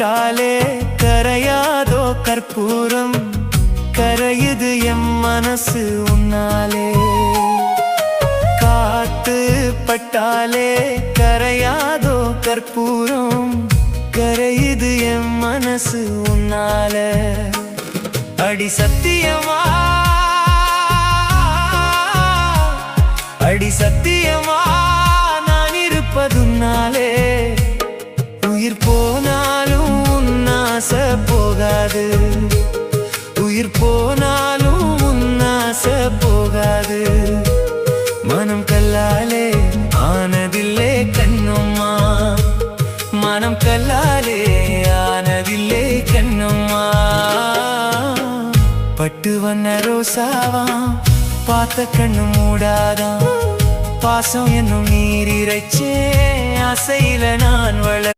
பட்டாலே கரையாதோ கற்பூரம் கரையுது எம் மனசு உன்னாலே காத்து பட்டாலே கரையாதோ கற்பூரம் கரையுது எம் மனசு உன்னால அடி சத்தியமா அடி சத்தியமா நான் இருப்பதுன்னாலே உயிர் போனாலும் உன்னாச போகாது உயிர் போனாலும் உன்னாச போகாது மனம் கல்லாலே ஆனதில்லே கண்ணும்மா மனம் கல்லாலே ஆனதில்லே கண்ணும்மா பட்டு வண்ண ரோசாவா பார்த்த கண்ணு மூடாதான் பாசம் என்னும் நீர் இறைச்சே ஆசையில நான்